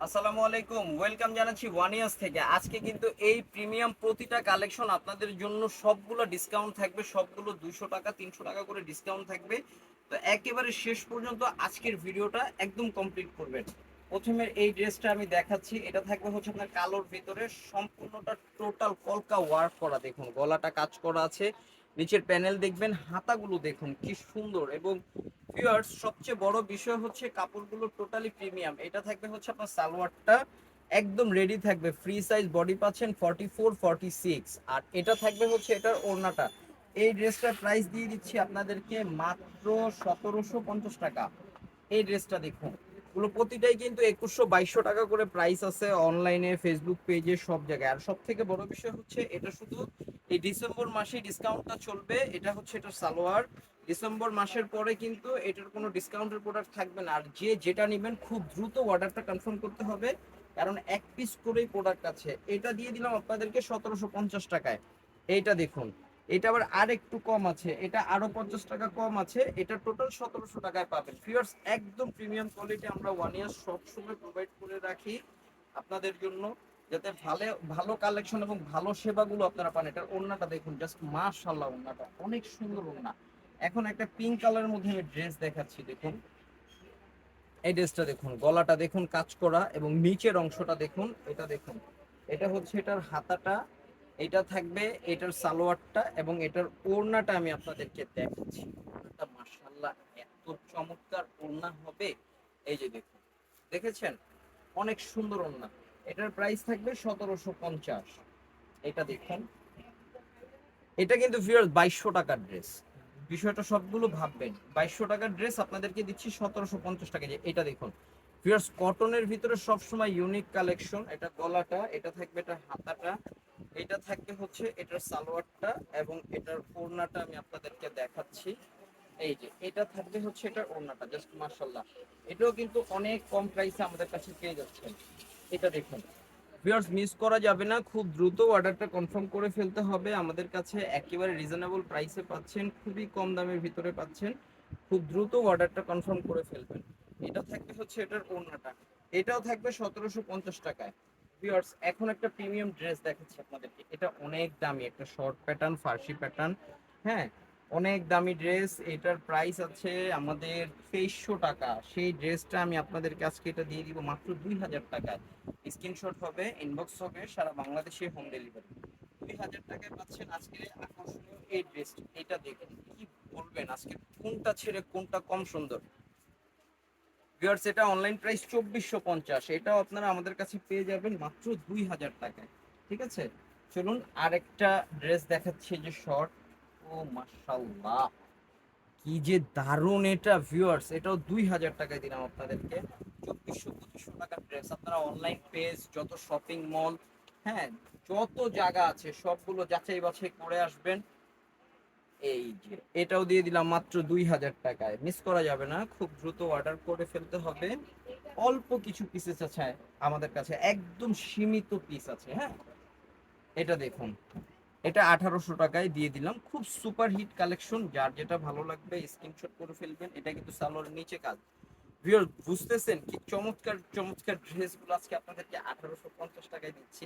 আসসালামু আলাইকুম, ওয়েলকাম জানাচ্ছি ওয়ানিয়াস থেকে। আজকে কিন্তু এই প্রিমিয়াম প্রতিটা কালেকশন আপনাদের জন্য সবগুলো ডিসকাউন্ট থাকবে, সবগুলো 200 টাকা 300 টাকা করে ডিসকাউন্ট থাকবে। তো একেবারে শেষ পর্যন্ত আজকের ভিডিওটা একদম কমপ্লিট করবেন। প্রথমে এই ড্রেসটা আমি দেখাচ্ছি, এটা থাকবে হচ্ছে আপনার কালোর ভিতরে, সম্পূর্ণটা টোটাল কলকা ওয়ার্ক করা। দেখুন গলাটা কাজ করা আছে, নিচের প্যানেল দেখবেন, হাতাগুলো দেখুন কি সুন্দর। এবং ভিউয়ার্স সবচেয়ে বড় বিষয় হচ্ছে কাপড়গুলো টোটালি প্রিমিয়াম। এটা থাকবে হচ্ছে আপনার সালোয়ারটা একদম রেডি থাকবে, ফ্রি সাইজ বডি পাচ্ছেন 44 46। আর এটা থাকবে হচ্ছে এটার ওড়নাটা। এই ড্রেসটার প্রাইস দিয়ে দিচ্ছি আপনাদেরকে মাত্র 1750 টাকা। এই ড্রেসটা দেখুন, এগুলো প্রতিটাই কিন্তু 2100 2200 টাকা করে প্রাইস আছে অনলাইনে, ফেসবুক পেজে, সব জায়গায়। আর সব থেকে বড় বিষয় হচ্ছে এটা শুধু এই ডিসেম্বর মাসে ডিসকাউন্টটা চলবে। এটা হচ্ছে এটার সালোয়ার। ডিসেম্বর মাসের পরে কিন্তু এটার কোনো ডিসকাউন্টের প্রোডাক্ট থাকবে না। আর যে যেটা নেবেন খুব দ্রুত অর্ডারটা কনফার্ম করতে হবে, কারণ এক পিস করেই প্রোডাক্ট আছে। এটা দিয়ে দিলাম আপনাদেরকে 1750 টাকায়। এইটা দেখুন, এটা আবার আর একটু কম আছে, এটা আরো 50 টাকা কম আছে, এটা টোটাল 1700 টাকায় পাবেন। ফিয়ার্স একদম প্রিমিয়াম কোয়ালিটি আমরা ওয়ান ইয়ার সবসময় প্রোভাইড করে রাখি আপনাদের জন্য, যাতে ভালো ভালো কালেকশন এবং ভালো সেবাগুলো আপনারা পান। এটার ওড়নাটা দেখুন, জাস্ট মাশাআল্লাহ, ওড়নাটা অনেক সুন্দর ওড়না। এখন একটা পিঙ্ক কালারের মধ্যে আমি ড্রেস দেখাচ্ছি, দেখুন এই ড্রেসটা দেখুন, গলাটা দেখুন কাজ করা, এবং নিচের অংশটা দেখুন, এটা দেখুন, এটা হচ্ছে এটার হাতাটা, এটা থাকবে এটার সালোয়ারটা, এবং এটার ওড়নাটা আমি আপনাদেরকে দেখাচ্ছি। ওড়নাটা মাশাআল্লাহ এত চমৎকার ওড়না হবে। এই যে দেখুন, দেখেছেন, অনেক সুন্দর ওড়না। এটার প্রাইস থাকবে 1750। এটা দেখুন, এটা কিন্তু ভিউয়ার্স 2200 টাকার ড্রেস। বিষয়টা সবগুলো ভাববেন, 2200 টাকার ড্রেস আপনাদেরকে দিচ্ছি 1750 টাকা। যে এটা দেখুন ভিউয়ার্স, কটনের ভিতরে সবসময় ইউনিক কালেকশন। এটা গলাটা, এটা থাকবে এটা হাতাটা, এটা থাকবে হচ্ছে এটার সালোয়ারটা, এবং এটার ওড়নাটা আমি আপনাদেরকে দেখাচ্ছি। এই যে এটা থাকবে হচ্ছে এটার ওড়নাটা, জাস্ট মাশাআল্লাহ। এটাও কিন্তু অনেক কম প্রাইসে আমাদের কাছে পেয়ে যাচ্ছেন। এটা দেখুন ভিউয়ার্স, মিস করা যাবে না, খুব দ্রুত অর্ডারটা কনফার্ম করে ফেলতে হবে। আমাদের কাছে একেবারে রিজনেবল প্রাইসে পাচ্ছেন, খুবই কম দামের ভিতরে পাচ্ছেন। খুব দ্রুত অর্ডারটা কনফার্ম করে ফেলবেন। এটা থাকবে হচ্ছে এটার ওড়নাটা, এটাও থাকবে 1750 টাকায়। ভিউয়ার্স এখন একটা প্রিমিয়াম ড্রেস দেখাচ্ছি আপনাদেরকে, এটা অনেক দামি, একটা শর্ট প্যাটার্ন, ফার্সি প্যাটার্ন, হ্যাঁ, অনেক দামি ড্রেস। এটার প্রাইস আছে আমাদের 2300 টাকা। সেই ড্রেসটা আমি আপনাদেরকে আজকে এটা দিয়ে দিব মাত্র 2000 টাকায়। স্ক্রিনশট হবে, ইনবক্স হবে, সারা বাংলাদেশে হোম ডেলিভারি। 2000 টাকায় পাচ্ছেন আজকে আকর্ষণীয় এই ড্রেসটি। এটা দেখেন কি বলবেন, আজকে কোনটা ছেড়ে কোনটা কম সুন্দর। ভিউয়ার্স এটা অনলাইন প্রাইস 2450, এটাও আপনারা আমাদের কাছে পেয়ে যাবেন মাত্র 2000 টাকায়। ঠিক আছে, চলুন আরেকটা ড্রেস দেখাচ্ছি, যে শর্ট। ও মাশাআল্লাহ, কি যে দারুণ এটা ভিউয়ার্স, এটাও 2000 টাকায় দিলাম আপনাদেরকে। 2400 2500 টাকার ড্রেস আপনারা অনলাইন পেজ, যত শপিং মল, হ্যাঁ, যত জায়গা আছে সবগুলো যাচাই বাছাই করে আসবেন। এই যে এটাও দিয়ে দিলাম মাত্র 2000 টাকায়। মিস করা যাবে না, খুব দ্রুত অর্ডার করে ফেলতে হবে। অল্প কিছু পিসেস আছে আমাদের কাছে, একদম সীমিত পিস আছে, হ্যাঁ। এটা দেখুন, এটা 1800 টাকায় দিয়ে দিলাম, খুব সুপার হিট কালেকশন। যার যেটা ভালো লাগবে স্ক্রিনশট করে ফেলবেন। এটা কিন্তু সালোয়ারের নিচে কাজ। ভিউয়ার বুঝতেছেন কি চমৎকার চমৎকার ড্রেসগুলো আজকে আপনাদেরকে 1850 টাকায় দিচ্ছি।